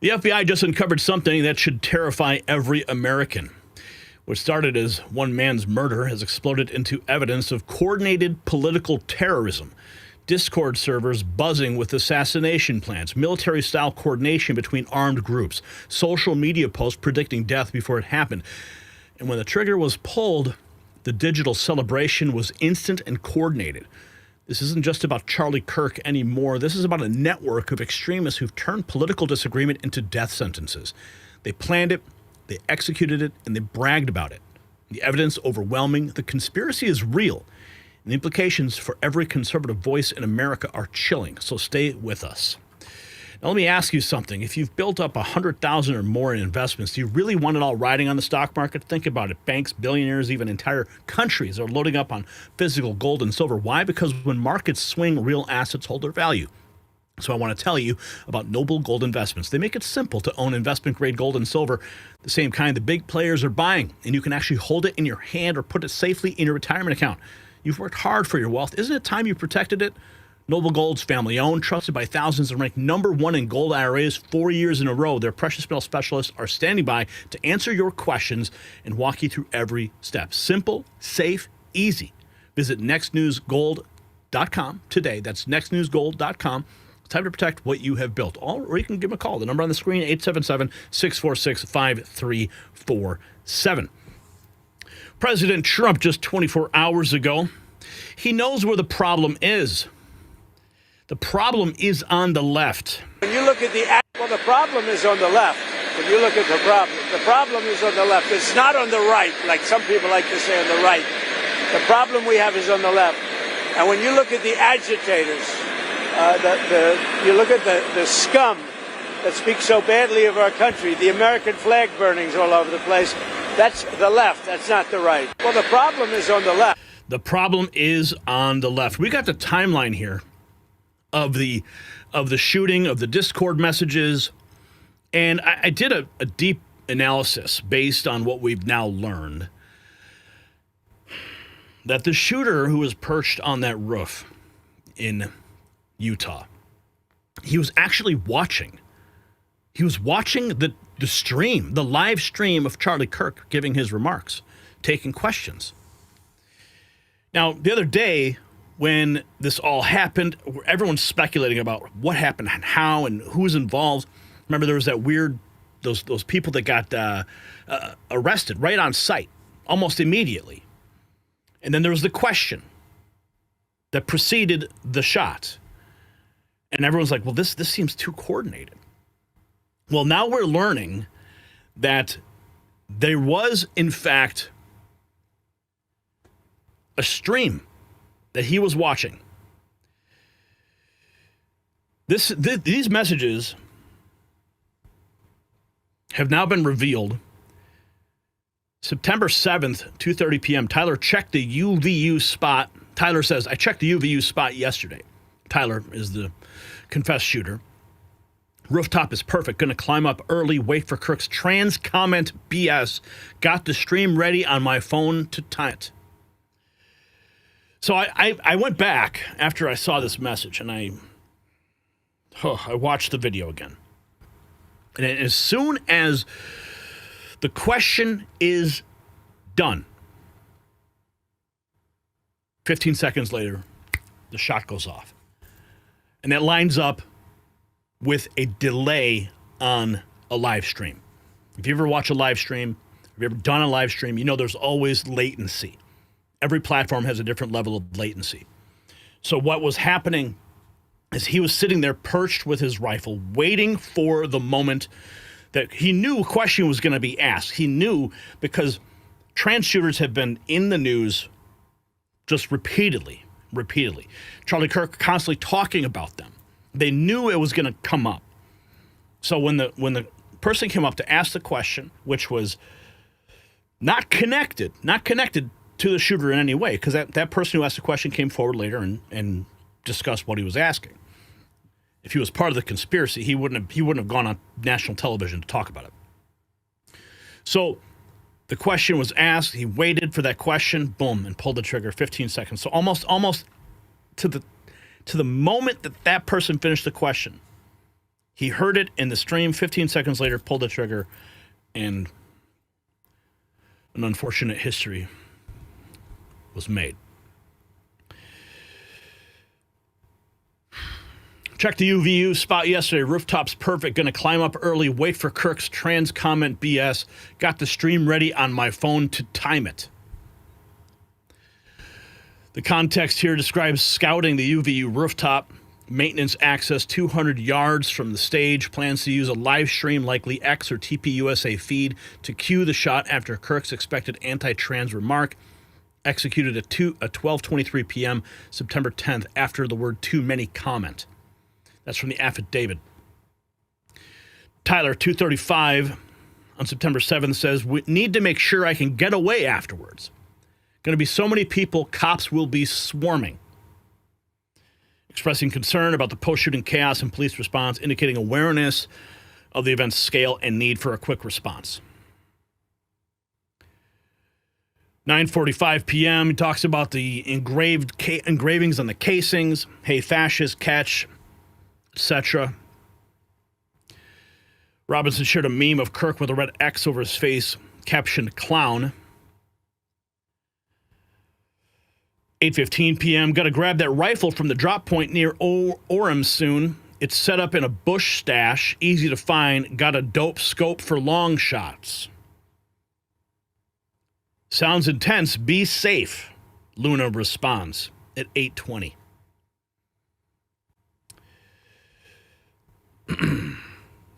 The FBI just uncovered something that should terrify every American. What started as one man's murder has exploded into evidence of coordinated political terrorism. Discord servers buzzing with assassination plans, military-style coordination between armed groups, social media posts predicting death before it happened. And when the trigger was pulled, the digital celebration was instant and coordinated. This isn't just about Charlie Kirk anymore. This is about a network of extremists who've turned political disagreement into death sentences. They planned it, they executed it, and they bragged about it. The evidence overwhelming. The conspiracy is real. And the implications for every conservative voice in America are chilling. So stay with us. Now, let me ask you something. If you've built up $100,000 or more in investments, do you really want it all riding on the stock market? Think about it. Banks, billionaires, even entire countries are loading up on physical gold and silver. Why? Because when markets swing, real assets hold their value. So I want to tell you about Noble Gold Investments. They make it simple to own investment-grade gold and silver, the same kind the big players are buying, and you can actually hold it in your hand or put it safely in your retirement account. You've worked hard for your wealth. Isn't it time you protected it? Noble Gold's family-owned, trusted by thousands, and ranked #1 in gold IRAs 4 years in a row. Their precious metal specialists are standing by to answer your questions and walk you through every step. Simple, safe, easy. Visit nextnewsgold.com today. That's nextnewsgold.com. It's time to protect what you have built. Or you can give them a call. The number on the screen, 877-646-5347. President Trump, just 24 hours ago, he knows where the problem is. The problem is on the left. When you look at the problem is on the left. When you look at the problem is on the left. It's not on the right, like some people like to say on the right. The problem we have is on the left. And when you look at the agitators, you look at the scum that speaks so badly of our country, the American flag burnings all over the place, that's the left. That's not the right. Well, the problem is on the left. The problem is on the left. We got the timeline here of the shooting, of the Discord messages, and I did a deep analysis based on what we've now learned, that the shooter who was perched on that roof in Utah, he was actually watching. He was watching the stream, the live stream of Charlie Kirk giving his remarks, taking questions. Now, the other day, when this all happened, everyone's speculating about what happened and how and who's involved. Remember, there was that weird, those people that got arrested right on site, almost immediately. And then there was the question that preceded the shot. And everyone's like, well, this seems too coordinated. Well, now we're learning that there was, in fact, a stream that he was watching. These messages have now been revealed. September 7th, 2:30 p.m., Tyler checked the UVU spot. Tyler says, I checked the UVU spot yesterday. Tyler is the confessed shooter. Rooftop is perfect. Going to climb up early, wait for Kirk's trans comment BS. Got the stream ready on my phone to time it. So I went back after I saw this message, and I watched the video again. And as soon as the question is done, 15 seconds later, the shot goes off. And that lines up with a delay on a live stream. If you ever watch a live stream, if you've ever done a live stream, you know there's always latency. Every platform has a different level of latency. So what was happening is he was sitting there perched with his rifle, waiting for the moment that he knew a question was going to be asked. He knew because trans shooters have been in the news just repeatedly. Charlie Kirk constantly talking about them. They knew it was going to come up. So when the person came up to ask the question, which was not connected to the shooter in any way, because that person who asked the question came forward later and discussed what he was asking. If he was part of the conspiracy, he wouldn't have gone on national television to talk about it. So the question was asked. He waited for that question, boom, and pulled the trigger. 15 seconds. So almost to the moment that person finished the question, He heard it in the stream. 15 seconds later, pulled the trigger, and an unfortunate history was made. Check the UVU spot yesterday. Rooftop's perfect. Going to climb up early. Wait for Kirk's trans comment BS. Got the stream ready on my phone to time it. The context here describes scouting the UVU rooftop. Maintenance access 200 yards from the stage. Plans to use a live stream, likely X or TPUSA feed, to cue the shot after Kirk's expected anti-trans remark. Executed at 12:23 p.m. September 10th after the word "too many" comment. That's from the affidavit. Tyler, 2:35 on September 7th says, we need to make sure I can get away afterwards. Going to be so many people, cops will be swarming. Expressing concern about the post-shooting chaos and police response, indicating awareness of the event's scale and need for a quick response. 9:45 p.m. He talks about the engravings on the casings. Hey, fascist, catch, etc. Robinson shared a meme of Kirk with a red X over his face, captioned "clown." 8:15 p.m. Got to grab that rifle from the drop point near Orem soon. It's set up in a bush stash, easy to find. Got a dope scope for long shots. Sounds intense. Be safe. Luna responds at 8:20.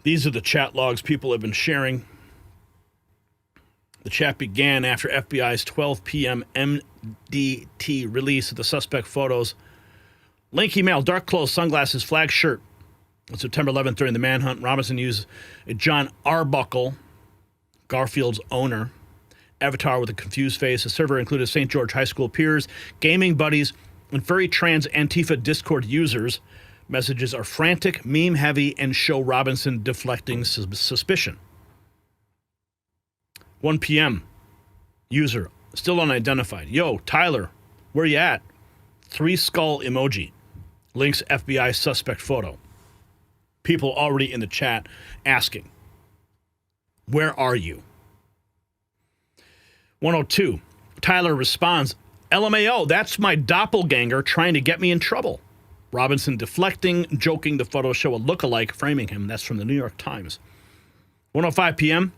These are the chat logs people have been sharing. The chat began after FBI's 12 p.m. MDT release of the suspect photos. Lanky male, dark clothes, sunglasses, flag shirt. On September 11th, during the manhunt, Robinson used a John Arbuckle, Garfield's owner, avatar with a confused face. The server included St. George High School peers, gaming buddies, and furry trans Antifa Discord users. Messages are frantic, meme-heavy, and show Robinson deflecting suspicion. 1 p.m. User, still unidentified. Yo, Tyler, where you at? 3 skull emoji. Links FBI suspect photo. People already in the chat asking, where are you? 102. Tyler responds, LMAO, that's my doppelganger trying to get me in trouble. Robinson deflecting, joking. The photos show a lookalike framing him. That's from the New York Times. 1:05 p.m.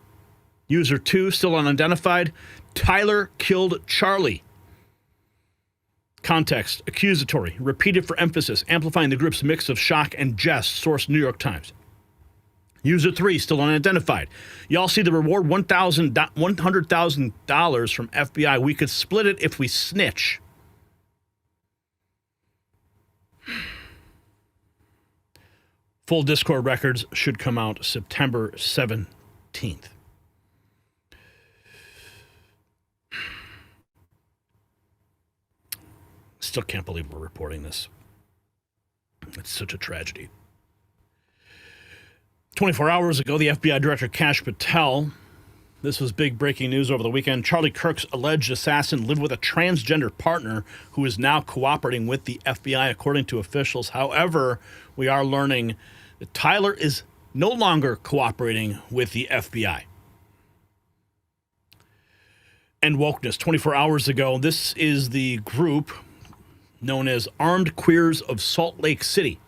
User 2, still unidentified. Tyler killed Charlie. Context, accusatory, repeated for emphasis, amplifying the group's mix of shock and jest. Source, New York Times. User 3, still unidentified. Y'all see the reward, $100,000 from FBI. We could split it if we snitch. Full Discord records should come out September 17th. Still can't believe we're reporting this. It's such a tragedy. 24 hours ago, the FBI Director Kash Patel, this was big breaking news over the weekend. Charlie Kirk's alleged assassin lived with a transgender partner who is now cooperating with the FBI, according to officials. However, we are learning that Tyler is no longer cooperating with the FBI. And wokeness, 24 hours ago, this is the group known as Armed Queers of Salt Lake City.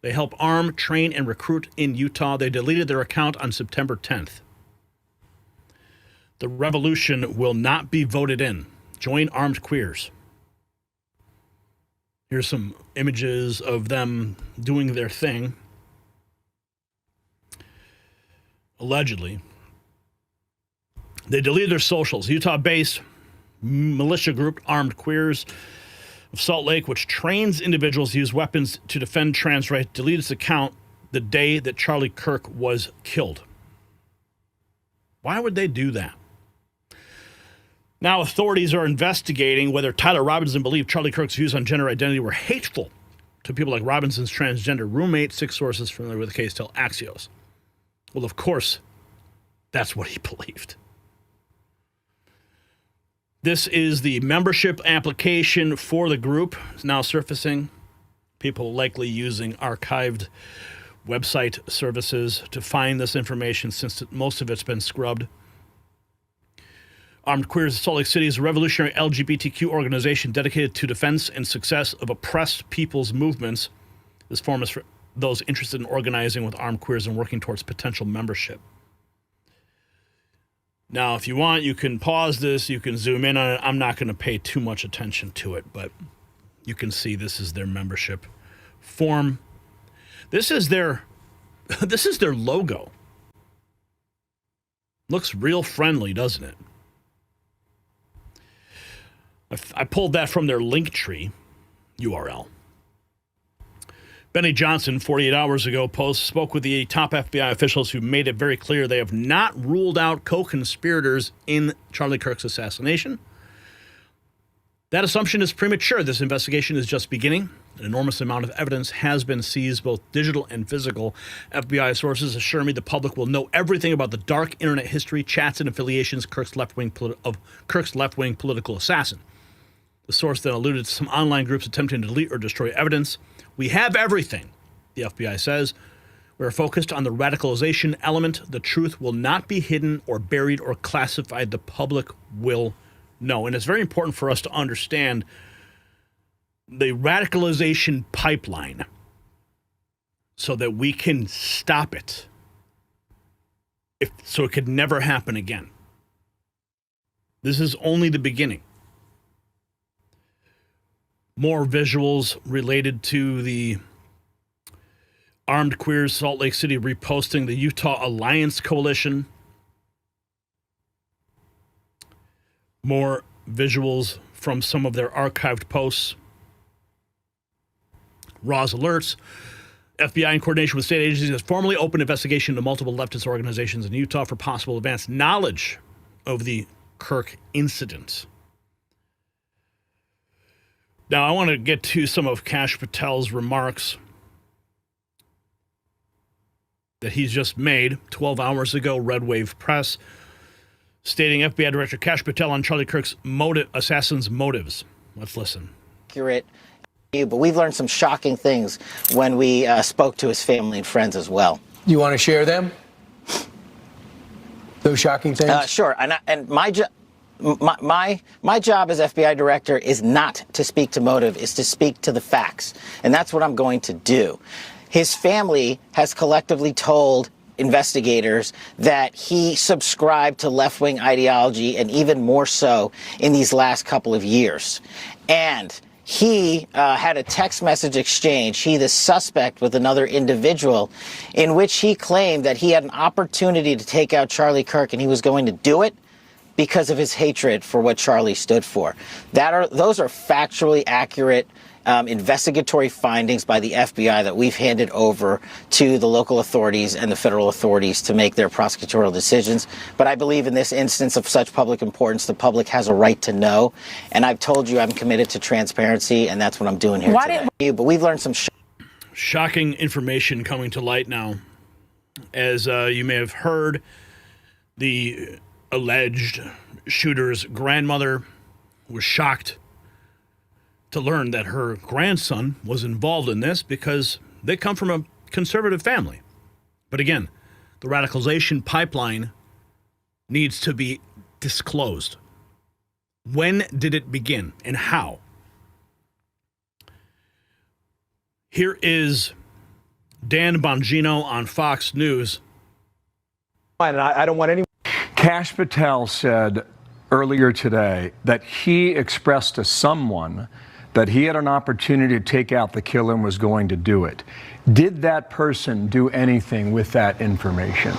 They help arm, train, and recruit in Utah. They deleted their account on September 10th. The revolution will not be voted in. Join Armed Queers. Here's some images of them doing their thing. Allegedly. They deleted their socials. Utah-based militia group Armed Queers of Salt Lake, which trains individuals to use weapons to defend trans rights, deleted its account the day that Charlie Kirk was killed. Why would they do that? Now authorities are investigating whether Tyler Robinson believed Charlie Kirk's views on gender identity were hateful to people like Robinson's transgender roommate. 6 sources familiar with the case tell Axios. Well, of course, that's what he believed. This is the membership application for the group. It's now surfacing. People likely using archived website services to find this information since most of it's been scrubbed. Armed Queers of Salt Lake City is a revolutionary LGBTQ organization dedicated to defense and success of oppressed people's movements. This forum is for those interested in organizing with armed queers and working towards potential membership. Now, if you want, you can pause this. You can zoom in on it. I'm not going to pay too much attention to it, but you can see this is their membership form. This is their logo. Looks real friendly, doesn't it? I pulled that from their Linktree URL. Benny Johnson, 48 hours ago, spoke with the top FBI officials who made it very clear they have not ruled out co-conspirators in Charlie Kirk's assassination. That assumption is premature. This investigation is just beginning. An enormous amount of evidence has been seized, both digital and physical. FBI sources assure me the public will know everything about the dark internet history, chats, and affiliations of Kirk's left-wing political assassin. The source then alluded to some online groups attempting to delete or destroy evidence. We have everything, the FBI says. We are focused on the radicalization element. The truth will not be hidden or buried or classified. The public will know. And it's very important for us to understand the radicalization pipeline so that we can stop it, so it could never happen again. This is only the beginning. More visuals related to the Armed Queers Salt Lake City reposting the Utah Alliance Coalition. More visuals from some of their archived posts. Raw's alerts. FBI, in coordination with state agencies, has formally opened investigation into multiple leftist organizations in Utah for possible advanced knowledge of the Kirk incident. Now, I want to get to some of Kash Patel's remarks that he's just made 12 hours ago, Red Wave Press, stating FBI Director Kash Patel on Charlie Kirk's assassin's motives. Let's listen. Accurate, but we've learned some shocking things when we spoke to his family and friends as well. You want to share them? Those shocking things? Sure. And my job as FBI director is not to speak to motive, is to speak to the facts. And that's what I'm going to do. His family has collectively told investigators that he subscribed to left-wing ideology, and even more so in these last couple of years. And he had a text message exchange, he the suspect, with another individual, in which he claimed that he had an opportunity to take out Charlie Kirk, and he was going to do it because of his hatred for what Charlie stood for. Those are factually accurate investigatory findings by the FBI that we've handed over to the local authorities and the federal authorities to make their prosecutorial decisions. But I believe in this instance of such public importance, the public has a right to know. And I've told you I'm committed to transparency, and that's what I'm doing here today. But we've learned some shocking information coming to light now. As you may have heard, the alleged shooter's grandmother was shocked to learn that her grandson was involved in this because they come from a conservative family. But again, the radicalization pipeline needs to be disclosed. When did it begin and how? Here is Dan Bongino on Fox News. And I don't want any. Kash Patel said earlier today that he expressed to someone that he had an opportunity to take out the killer and was going to do it. Did that person do anything with that information?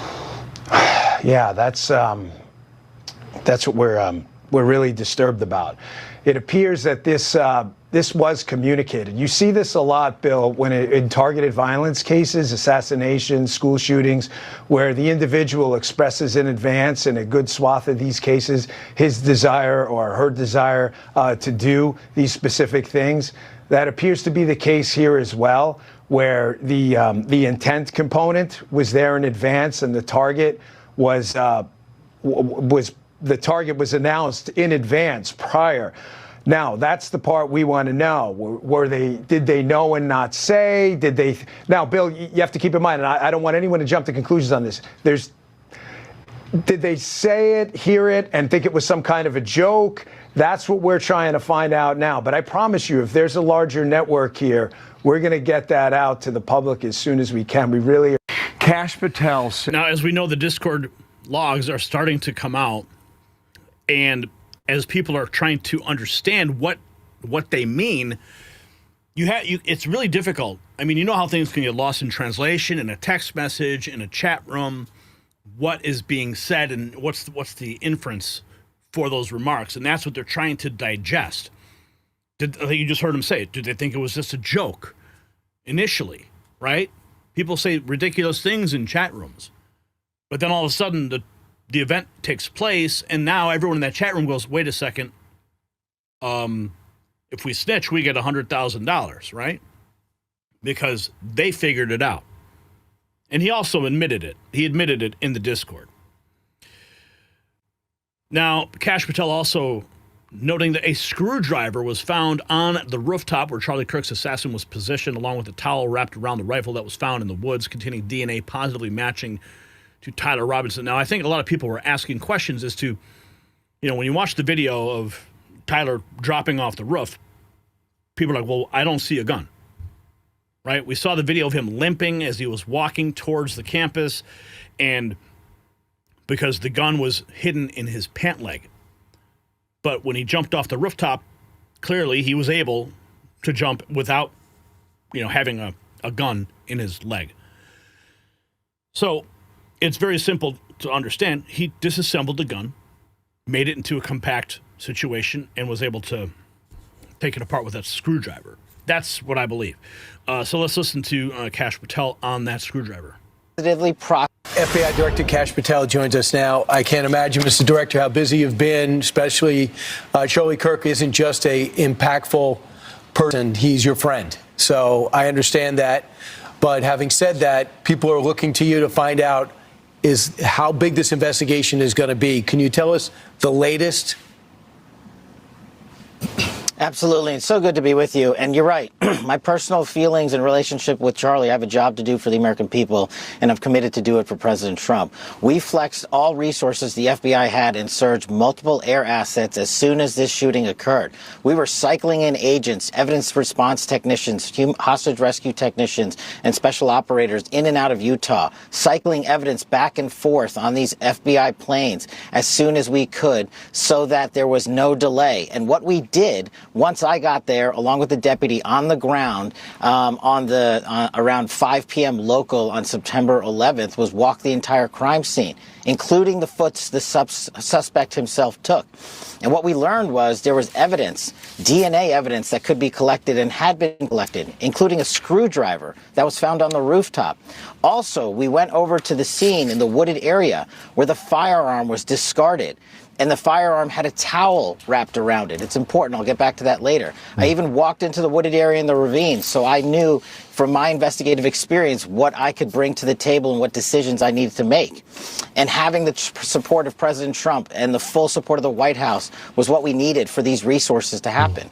Yeah, that's what we're really disturbed about. It appears that this was communicated. You see this a lot, Bill, when in targeted violence cases, assassinations, school shootings, where the individual expresses in advance, in a good swath of these cases, his desire or her desire to do these specific things. That appears to be the case here as well, where the intent component was there in advance, and the target was announced in advance prior. Now, that's the part we want to know. Did they know and not say? Did they? Now, Bill, you have to keep in mind, and I don't want anyone to jump to conclusions on this. Did they say it, hear it, and think it was some kind of a joke? That's what we're trying to find out now. But I promise you, if there's a larger network here, we're going to get that out to the public as soon as we can. We really are. Kash Patel said. Now, as we know, the Discord logs are starting to come out, and as people are trying to understand what they mean, it's really difficult. I mean, you know how things can get lost in translation, in a text message, in a chat room, what is being said and what's the inference for those remarks, and that's what they're trying to digest. I think you just heard him say it. Did they think it was just a joke initially, right? People say ridiculous things in chat rooms, but then all of a sudden the event takes place, and now everyone in that chat room goes, wait a second, if we snitch, we get $100,000, right? Because they figured it out. And he also admitted it. He admitted it in the Discord. Now, Kash Patel also noting that a screwdriver was found on the rooftop where Charlie Kirk's assassin was positioned, along with a towel wrapped around the rifle that was found in the woods containing DNA positively matching to Tyler Robinson. Now, I think a lot of people were asking questions as to, when you watch the video of Tyler dropping off the roof, people are like, well, I don't see a gun. Right? We saw the video of him limping as he was walking towards the campus, and because the gun was hidden in his pant leg. But when he jumped off the rooftop, clearly he was able to jump without, having a gun in his leg. So it's very simple to understand. He disassembled the gun, made it into a compact situation, and was able to take it apart with a screwdriver. That's what I believe. So let's listen to Kash Patel on that screwdriver. FBI Director Kash Patel joins us now. I can't imagine, Mr. Director, how busy you've been, especially Charlie Kirk isn't just a impactful person, he's your friend. So I understand that. But having said that, people are looking to you to find out how big this investigation is going to be. Can you tell us the latest? Absolutely. It's so good to be with you. And you're right. My personal feelings and relationship with Charlie, I have a job to do for the American people, and I've committed to do it for President Trump. We flexed all resources the FBI had and surged multiple air assets as soon as this shooting occurred. We were cycling in agents, evidence response technicians, hostage rescue technicians, and special operators in and out of Utah, cycling evidence back and forth on these FBI planes as soon as we could so that there was no delay. And what we did once I got there, along with the deputy on the ground around 5 p.m. local on September 11th, was walk the entire crime scene, including the foots the suspect himself took. And what we learned was there was evidence, DNA evidence, that could be collected and had been collected, including a screwdriver that was found on the rooftop. Also, we went over to the scene in the wooded area where the firearm was discarded. And the firearm had a towel wrapped around it. It's important. I'll get back to that later. I even walked into the wooded area in the ravine, so I knew from my investigative experience what I could bring to the table and what decisions I needed to make. And having the support of President Trump and the full support of the White House was what we needed for these resources to happen.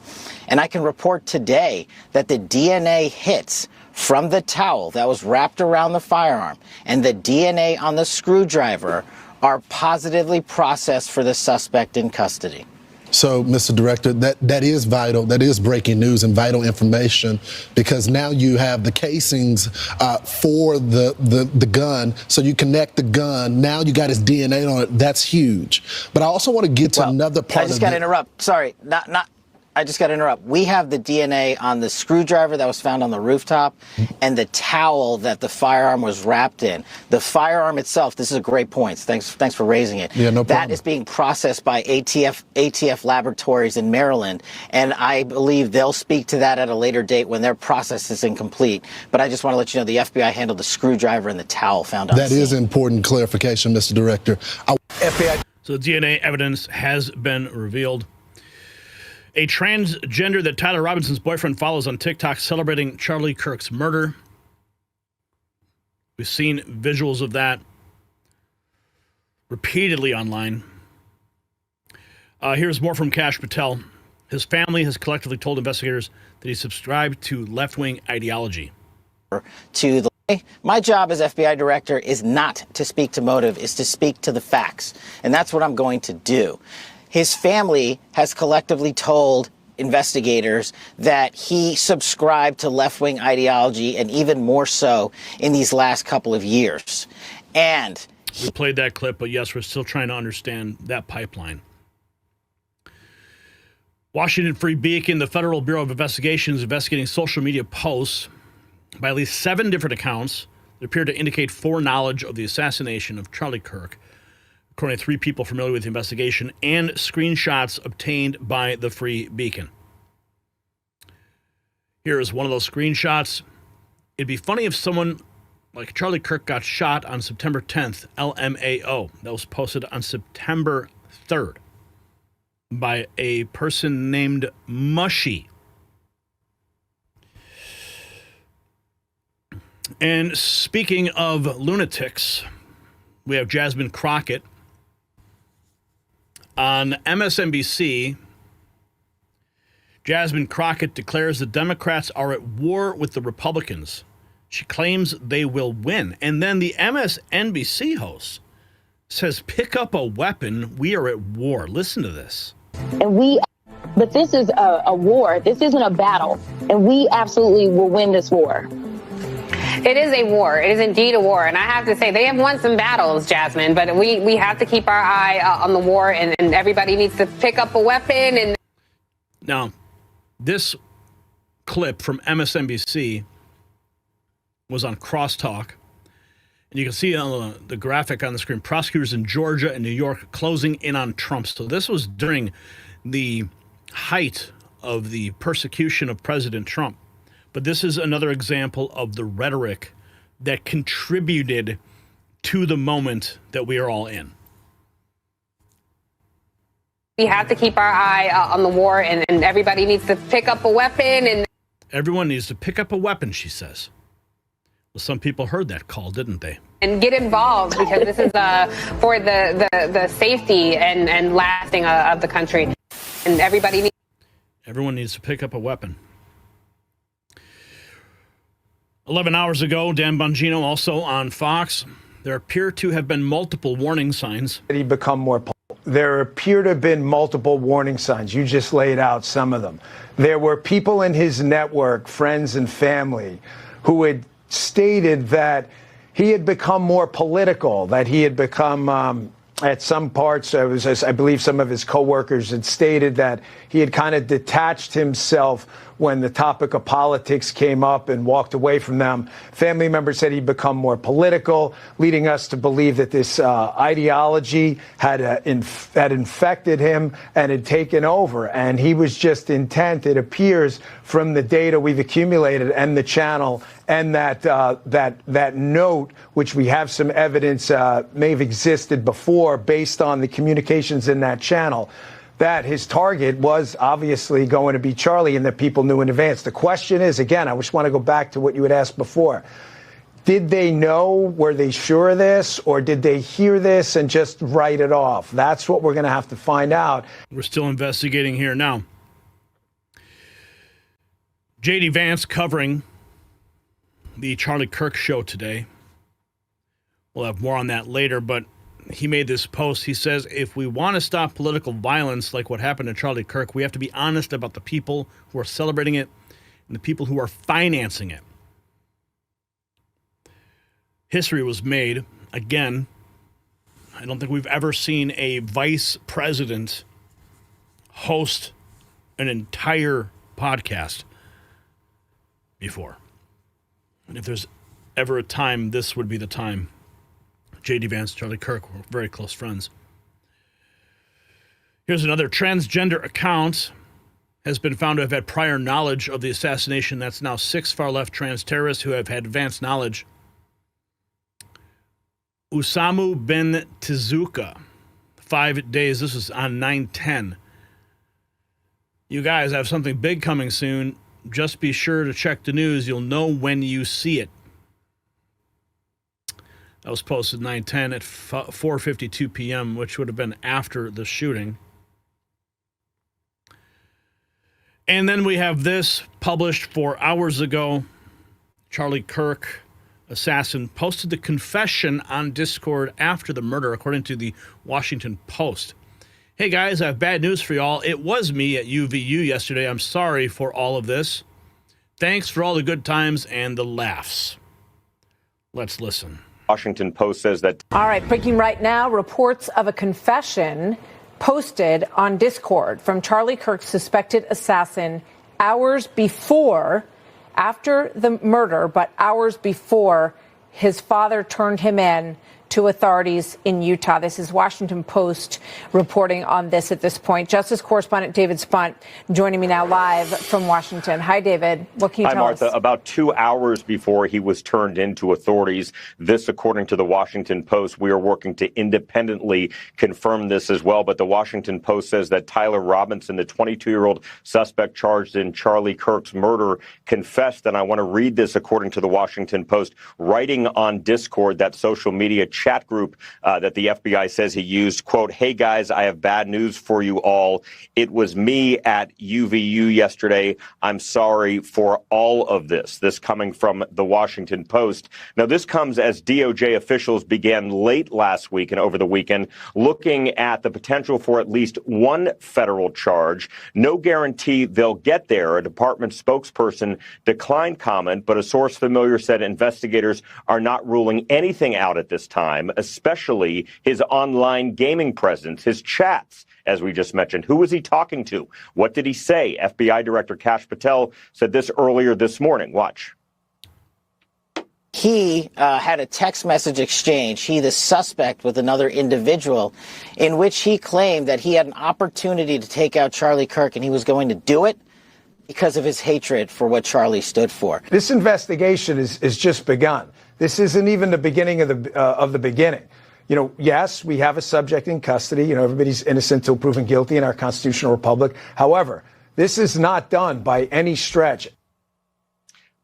And I can report today that the DNA hits from the towel that was wrapped around the firearm and the DNA on the screwdriver are positively processed for the suspect in custody. So, Mr. Director, that is vital. That is breaking news and vital information, because now you have the casings for the gun. So you connect the gun. Now you got his DNA on it. That's huge. But I also want to get to another part. I just got to interrupt. Sorry, I just got to interrupt. We have the DNA on the screwdriver that was found on the rooftop and the towel that the firearm was wrapped in. The firearm itself, this is a great point. Thanks for raising it. Yeah, no problem. That is being processed by ATF laboratories in Maryland, and I believe they'll speak to that at a later date when their process is incomplete. But I just want to let you know the FBI handled the screwdriver and the towel found on the scene. That is important clarification, Mr. Director. FBI. So the DNA evidence has been revealed. A transgender that Tyler Robinson's boyfriend follows on TikTok celebrating Charlie Kirk's murder. We've seen visuals of that repeatedly online. Here's more from Kash Patel. His family has collectively told investigators that he subscribed to left-wing ideology. To the My job as FBI director is not to speak to motive, is to speak to the facts. And that's what I'm going to do. His family has collectively told investigators that he subscribed to left-wing ideology, and even more so in these last couple of years. And we played that clip, but yes, we're still trying to understand that pipeline. Washington Free Beacon, the Federal Bureau of Investigation, is investigating social media posts by at least 7 different accounts that appear to indicate foreknowledge of the assassination of Charlie Kirk, according to 3 people familiar with the investigation, and screenshots obtained by the Free Beacon. Here is one of those screenshots. It'd be funny if someone like Charlie Kirk got shot on September 10th, LMAO. That was posted on September 3rd by a person named Mushy. And speaking of lunatics, we have Jasmine Crockett on MSNBC. Jasmine Crockett declares the Democrats are at war with the Republicans. She claims they will win. And then the MSNBC host says, pick up a weapon. We are at war. Listen to this. But this is a war. This isn't a battle. And we absolutely will win this war. It is a war. It is indeed a war. And I have to say, they have won some battles, Jasmine, but we have to keep our eye on the war, and everybody needs to pick up a weapon. And now, this clip from MSNBC was on Crosstalk. And you can see on the graphic on the screen, prosecutors in Georgia and New York closing in on Trump. So this was during the height of the persecution of President Trump. But this is another example of the rhetoric that contributed to the moment that we are all in. we have to keep our eye on the war, and everybody needs to pick up a weapon. And everyone needs to pick up a weapon, she says. Well, some people heard that call, didn't they? And get involved, because this is for the safety and lasting of the country. And everyone needs to pick up a weapon. 11 hours ago, Dan Bongino, also on Fox, there appear to have been multiple warning signs. There appear to have been multiple warning signs. You just laid out some of them. There were people in his network, friends and family, who had stated that he had become more political, that he had become, at some parts, I believe some of his coworkers had stated that he had kind of detached himself when the topic of politics came up and walked away from them. Family members said he'd become more political, leading us to believe that this ideology had infected him and had taken over. And he was just intent, it appears, from the data we've accumulated and the channel and that note, which we have some evidence may have existed before based on the communications in that channel, that his target was obviously going to be Charlie, and that people knew in advance. The question is, again, I just want to go back to what you had asked before. Did they know? Were they sure of this? Or did they hear this and just write it off? That's what we're going to have to find out. We're still investigating here now. J.D. Vance covering the Charlie Kirk show today. We'll have more on that later, but he made this post. He says, if we want to stop political violence like what happened to Charlie Kirk, we have to be honest about the people who are celebrating it and the people who are financing it. History was made. Again, I don't think we've ever seen a vice president host an entire podcast before. And if there's ever a time, this would be the time. J.D. Vance, Charlie Kirk were very close friends. Here's another transgender account has been found to have had prior knowledge of the assassination. That's now 6 far-left trans terrorists who have had advanced knowledge. Usamu bin Tizuka, 5 days. This is on 9/10. You guys have something big coming soon. Just be sure to check the news. You'll know when you see it. That was posted 9/10 at 4:52 p.m., which would have been after the shooting. And then we have this published 4 hours ago. Charlie Kirk, assassin, posted the confession on Discord after the murder, according to the Washington Post. Hey guys, I have bad news for y'all. It was me at UVU yesterday. I'm sorry for all of this. Thanks for all the good times and the laughs. Let's listen. Washington Post says that. All right, breaking right now, reports of a confession posted on Discord from Charlie Kirk's suspected assassin hours before, after the murder, but hours before his father turned him in to authorities in Utah. This is Washington Post reporting on this at this point. Justice correspondent David Spunt joining me now live from Washington. Hi, David. What can you tell us? Hi, Martha. About 2 hours before he was turned into authorities, this according to the Washington Post. We are working to independently confirm this as well. But the Washington Post says that Tyler Robinson, the 22-year-old suspect charged in Charlie Kirk's murder, confessed. And I want to read this according to the Washington Post, writing on Discord, that social media chat group that the FBI says he used, quote, "Hey guys, I have bad news for you all. It was me at UVU yesterday. I'm sorry for all of this." This coming from the Washington Post. Now, this comes as DOJ officials began late last week and over the weekend looking at the potential for at least one federal charge. No guarantee they'll get there. A department spokesperson declined comment, but a source familiar said investigators are not ruling anything out at this time, especially his online gaming presence, his chats, as we just mentioned. Who was he talking to? What did he say? FBI Director Kash Patel said this earlier this morning. Watch. He had a text message exchange, he, the suspect, with another individual, in which he claimed that he had an opportunity to take out Charlie Kirk and he was going to do it because of his hatred for what Charlie stood for. This investigation is just begun. This isn't even the beginning of the beginning. You know, yes, we have a subject in custody. You know, everybody's innocent until proven guilty in our constitutional republic. However, this is not done by any stretch.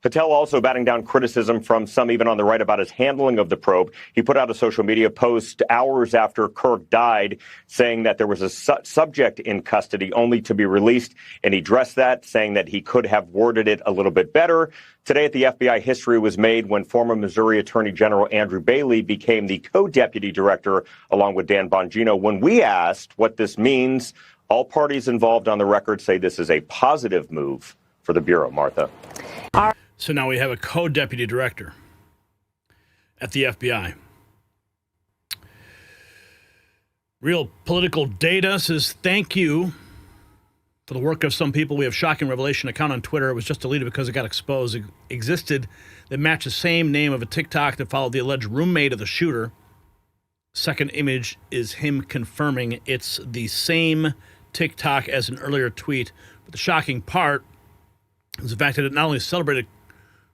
Patel also batting down criticism from some even on the right about his handling of the probe. He put out a social media post hours after Kirk died saying that there was a subject in custody only to be released, and he addressed that, saying that he could have worded it a little bit better. Today at the FBI, history was made when former Missouri Attorney General Andrew Bailey became the co-deputy director along with Dan Bongino. When we asked what this means, all parties involved on the record say this is a positive move for the Bureau, Martha. So now we have a co-deputy director at the FBI. Real Political Data says, thank you for the work of some people. We have shocking revelation account on Twitter. It was just deleted because it got exposed. It existed that matched the same name of a TikTok that followed the alleged roommate of the shooter. Second image is him confirming it's the same TikTok as an earlier tweet. But the shocking part is the fact that it not only celebrated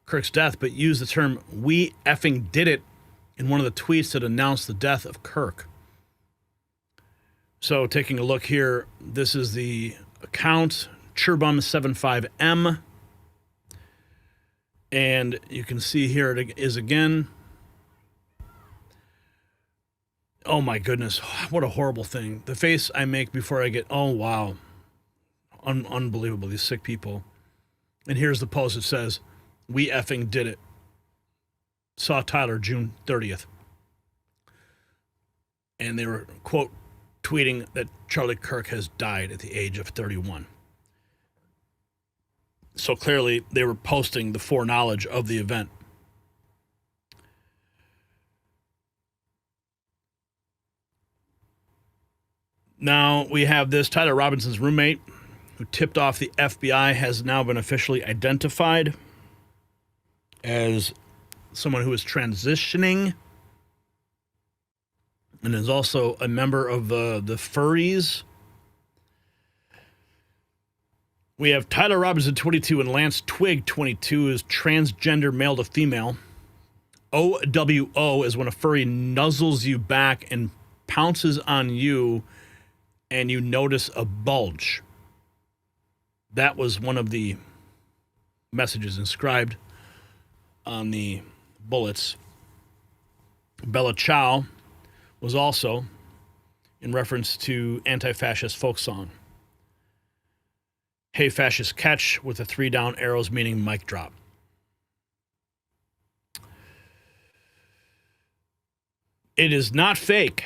Kirk's death, but used the term "we effing did it" in one of the tweets that announced the death of Kirk. So taking a look here, this is the account, Churbum75M. And you can see here it is again. Oh my goodness, what a horrible thing. The face I make before I get, oh wow. Unbelievable, these sick people. And here's the post that says, "We effing did it. Saw Tyler June 30th. And they were, quote, tweeting that Charlie Kirk has died at the age of 31. So clearly they were posting the foreknowledge of the event. Now we have this. Tyler Robinson's roommate, who tipped off the FBI, has now been officially identified as someone who is transitioning and is also a member of the furries. We have Tyler Robinson, 22, and Lance Twig, 22, is transgender male to female. OWO is when a furry nuzzles you back and pounces on you and you notice a bulge. That was one of the messages inscribed on the bullets. Bella Ciao was also in reference to anti-fascist folk song. Hey, fascist catch with the 3 down arrows, meaning mic drop. It is not fake.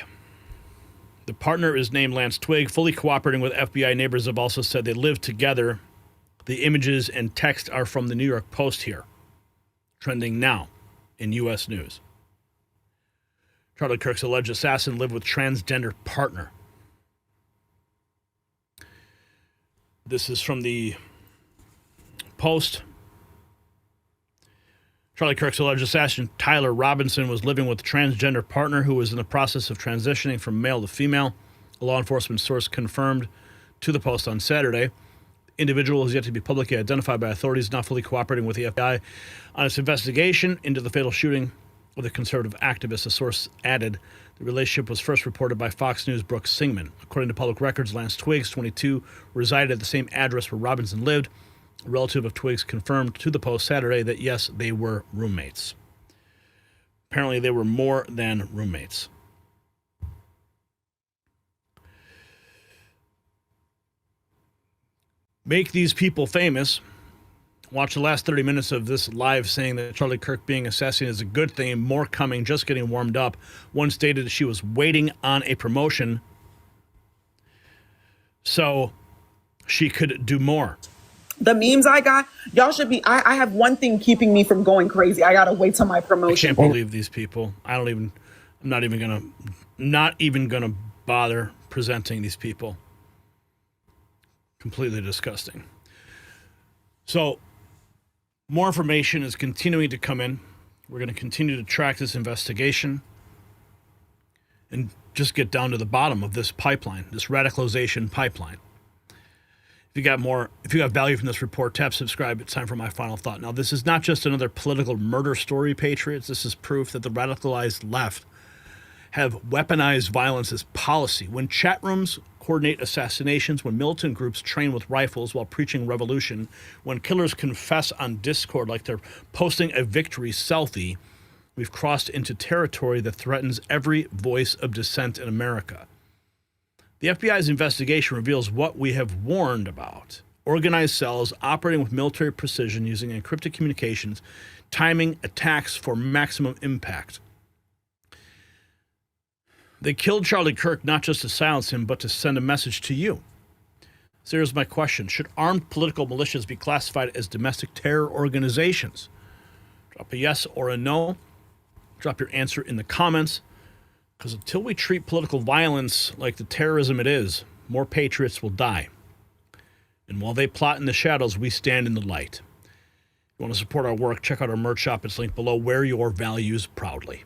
The partner is named Lance Twigg, fully cooperating with FBI. Neighbors have also said they live together. The images and text are from the New York Post here, trending now in U.S. news. Charlie Kirk's alleged assassin lived with transgender partner. This is from the Post. Charlie Kirk's alleged assassin, Tyler Robinson, was living with a transgender partner who was in the process of transitioning from male to female. A law enforcement source confirmed to the Post on Saturday. The individual is yet to be publicly identified by authorities, not fully cooperating with the FBI on its investigation into the fatal shooting of the conservative activist. A source added the relationship was first reported by Fox News' Brooke Singman. According to public records, Lance Twiggs, 22, resided at the same address where Robinson lived. A relative of Twiggs confirmed to the Post Saturday that, yes, they were roommates. Apparently, they were more than roommates. Make these people famous. Watch the last 30 minutes of this live saying that Charlie Kirk being assassinated is a good thing. More coming, just getting warmed up. One stated that she was waiting on a promotion so she could do more. The memes I got, y'all should be, I have one thing keeping me from going crazy. I got to wait till my promotion. I can't believe these people. I'm not even going to bother presenting these people. Completely disgusting. So, more information is continuing to come in. We're going to continue to track this investigation and just get down to the bottom of this pipeline, this radicalization pipeline. If you got value from this report, tap subscribe. It's time for my final thought. Now, this is not just another political murder story, Patriots. This is proof that the radicalized left have weaponized violence as policy. When chat rooms coordinate assassinations, when militant groups train with rifles while preaching revolution, when killers confess on Discord like they're posting a victory selfie, we've crossed into territory that threatens every voice of dissent in America. The FBI's investigation reveals what we have warned about. Organized cells operating with military precision using encrypted communications, timing attacks for maximum impact. They killed Charlie Kirk not just to silence him, but to send a message to you. So here's my question. Should armed political militias be classified as domestic terror organizations? Drop a yes or a no. Drop your answer in the comments. Because until we treat political violence like the terrorism it is, more patriots will die. And while they plot in the shadows, we stand in the light. If you want to support our work, check out our merch shop. It's linked below. Wear your values proudly.